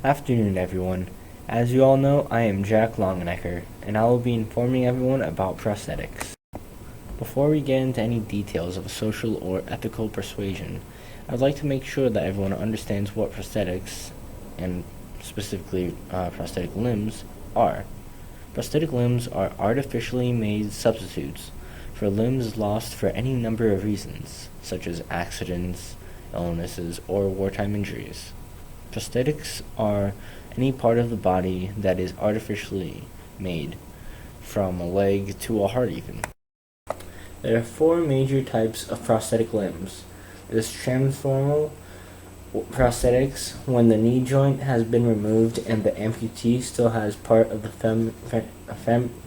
Afternoon, everyone. As you all know, I am Jack Longenecker, and I will be informing everyone about prosthetics. Before we get into any details of a social or ethical persuasion, I would like to make sure that everyone understands what prosthetics, and specifically prosthetic limbs, are. Prosthetic limbs are artificially made substitutes for limbs lost for any number of reasons, such as accidents, illnesses, or wartime injuries. Prosthetics are any part of the body that is artificially made, from a leg to a heart even. There are four major types of prosthetic limbs. There's transformal prosthetics, when the knee joint has been removed and the amputee still has part of the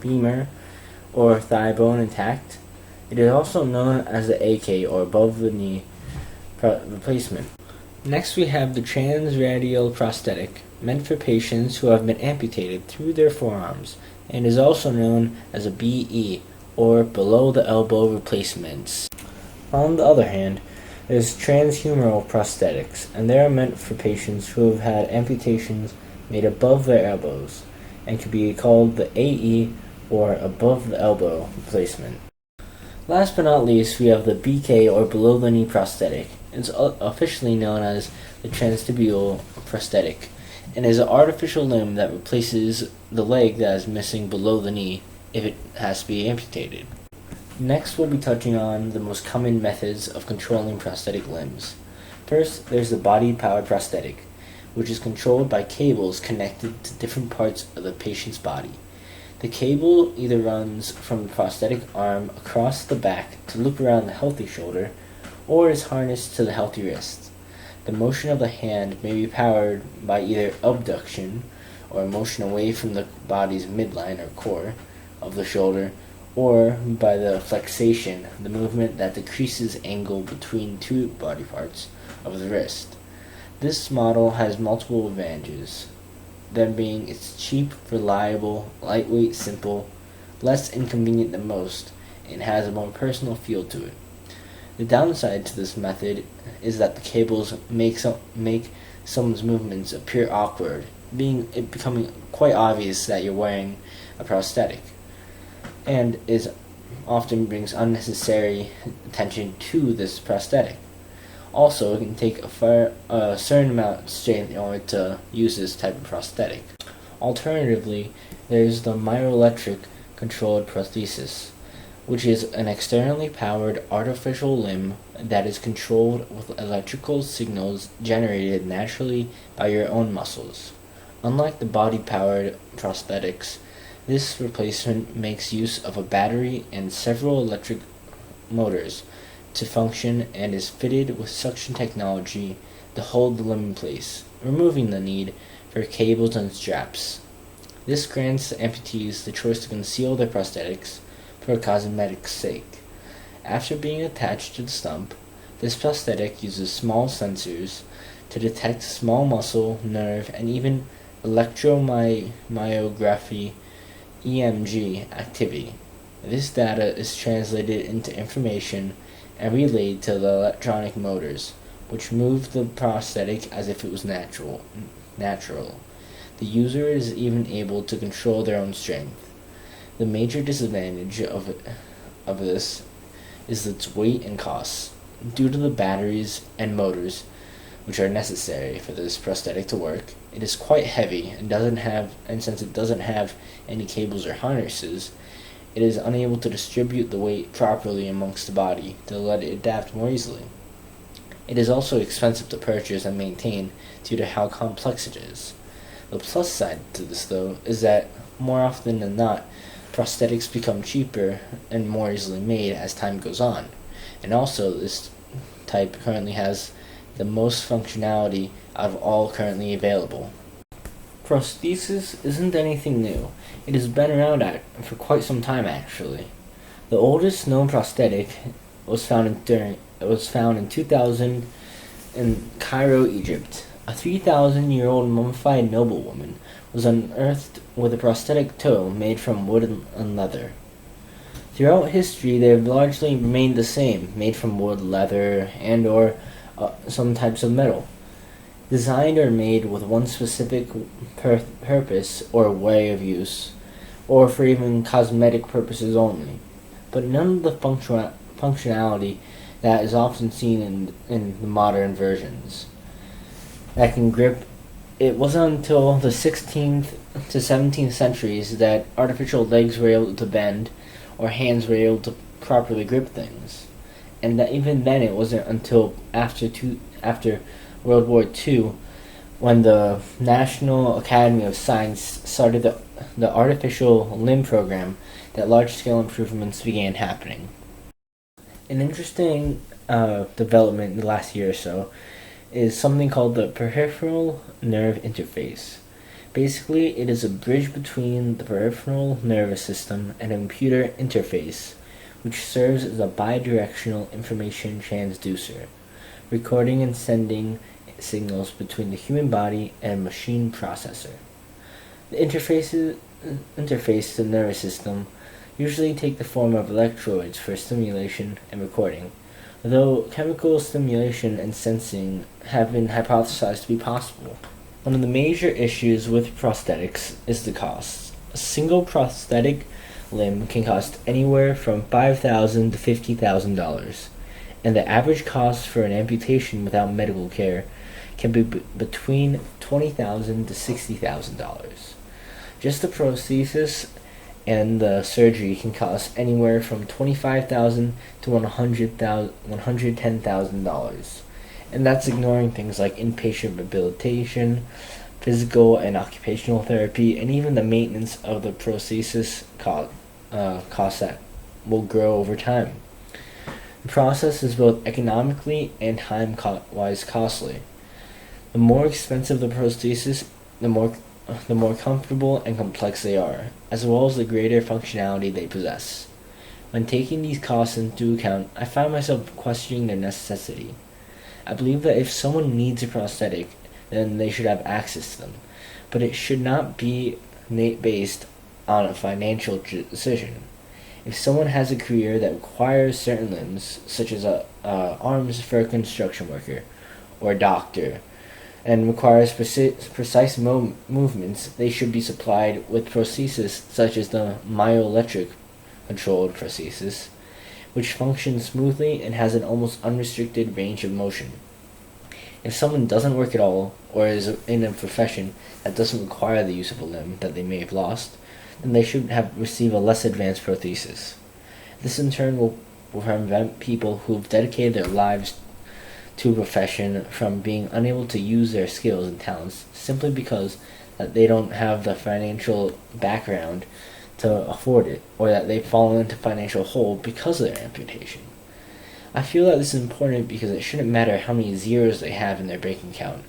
femur or thigh bone intact. It is also known as the AK, or above the knee replacement. Next, we have the transradial prosthetic, meant for patients who have been amputated through their forearms, and is also known as a BE, or below the elbow replacements. On the other hand, there's transhumeral prosthetics, and they are meant for patients who have had amputations made above their elbows, and can be called the AE, or above the elbow replacement. Last but not least, we have the BK, or below the knee prosthetic. It's officially known as the transtibial prosthetic, and is an artificial limb that replaces the leg that is missing below the knee if it has to be amputated. Next, we'll be touching on the most common methods of controlling prosthetic limbs. First, there's the body-powered prosthetic, which is controlled by cables connected to different parts of the patient's body. The cable either runs from the prosthetic arm across the back to loop around the healthy shoulder, or is harnessed to the healthy wrist. The motion of the hand may be powered by either abduction, or motion away from the body's midline or core of the shoulder, or by the flexation, the movement that decreases angle between two body parts of the wrist. This model has multiple advantages, them being it's cheap, reliable, lightweight, simple, less inconvenient than most, and has a more personal feel to it. The downside to this method is that the cables make someone's movements appear awkward, it becoming quite obvious that you're wearing a prosthetic, and often brings unnecessary attention to this prosthetic. Also, it can take a certain amount of strength in order to use this type of prosthetic. Alternatively, there's the myoelectric controlled prosthesis, which is an externally powered artificial limb that is controlled with electrical signals generated naturally by your own muscles. Unlike the body-powered prosthetics, this replacement makes use of a battery and several electric motors to function, and is fitted with suction technology to hold the limb in place, removing the need for cables and straps. This grants the amputees the choice to conceal their prosthetics for cosmetic sake. After being attached to the stump, this prosthetic uses small sensors to detect small muscle, nerve, and even electromyography EMG activity. This data is translated into information and relayed to the electronic motors, which move the prosthetic as if it was natural. The user is even able to control their own strength. The major disadvantage of this is its weight and costs. Due to the batteries and motors which are necessary for this prosthetic to work, it is quite heavy and since it doesn't have any cables or harnesses, it is unable to distribute the weight properly amongst the body to let it adapt more easily. It is also expensive to purchase and maintain due to how complex it is. The plus side to this, though, is that more often than not, prosthetics become cheaper and more easily made as time goes on. And also, this type currently has the most functionality out of all currently available. Prosthesis isn't anything new. It has been around for quite some time, actually. The oldest known prosthetic was found in 2000 in Cairo, Egypt. A 3,000-year-old mummified noblewoman was unearthed with a prosthetic toe made from wood and leather. Throughout history, they have largely remained the same, made from wood, leather, and/or some types of metal. designed or made with one specific purpose or way of use, or for even cosmetic purposes only, but none of the functionality that is often seen in the modern versions that can grip. It wasn't until the 16th to 17th centuries that artificial legs were able to bend or hands were able to properly grip things. And that even then it wasn't until after World War II when the National Academy of Science started the artificial limb program that large-scale improvements began happening. An interesting development in the last year or so is something called the peripheral nerve interface. Basically, it is a bridge between the peripheral nervous system and a computer interface, which serves as a bidirectional information transducer, recording and sending signals between the human body and a machine processor. The interface to the nervous system usually take the form of electrodes for stimulation and recording, though chemical stimulation and sensing have been hypothesized to be possible. One of the major issues with prosthetics is the cost. A single prosthetic limb can cost anywhere from $5,000 to $50,000, and the average cost for an amputation without medical care can be between $20,000 to $60,000. Just the prosthesis and the surgery can cost anywhere from $25,000 to $110,000, and that's ignoring things like inpatient rehabilitation, physical and occupational therapy, and even the maintenance of the prosthesis costs that will grow over time. The process is both economically and time-wise costly. The more expensive the prosthesis, the more comfortable and complex they are, as well as the greater functionality they possess. When taking these costs into account, I find myself questioning their necessity. I believe that if someone needs a prosthetic, then they should have access to them, but it should not be based on a financial decision. If someone has a career that requires certain limbs, such as arms for a construction worker or a doctor, and requires precise movements, they should be supplied with prosthesis such as the myoelectric controlled prosthesis, which functions smoothly and has an almost unrestricted range of motion. If someone doesn't work at all, or is in a profession that doesn't require the use of a limb that they may have lost, then they should receive a less advanced prosthesis. This in turn will prevent people who've dedicated their lives to a profession from being unable to use their skills and talents simply because that they don't have the financial background to afford it, or that they've fallen into financial hole because of their amputation. I feel that this is important because it shouldn't matter how many zeros they have in their bank account,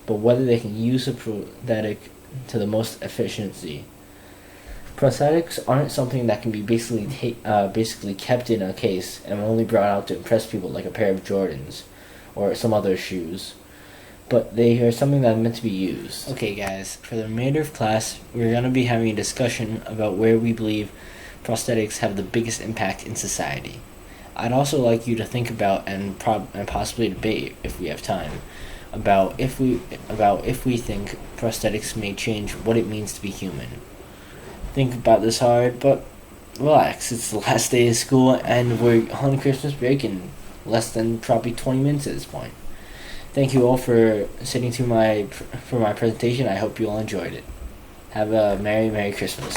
but whether they can use a prosthetic to the most efficiency. Prosthetics aren't something that can be basically kept in a case and only brought out to impress people like a pair of Jordans or some other shoes, but they are something that are meant to be used. Okay guys, for the remainder of class, we're going to be having a discussion about where we believe prosthetics have the biggest impact in society. I'd also like you to think about and possibly debate, if we have time, about if we think prosthetics may change what it means to be human. Think about this hard, but relax. It's the last day of school and we're on Christmas break in less than probably 20 minutes at this point. Thank you all for sitting through my presentation. I hope you all enjoyed it. Have a Merry Christmas.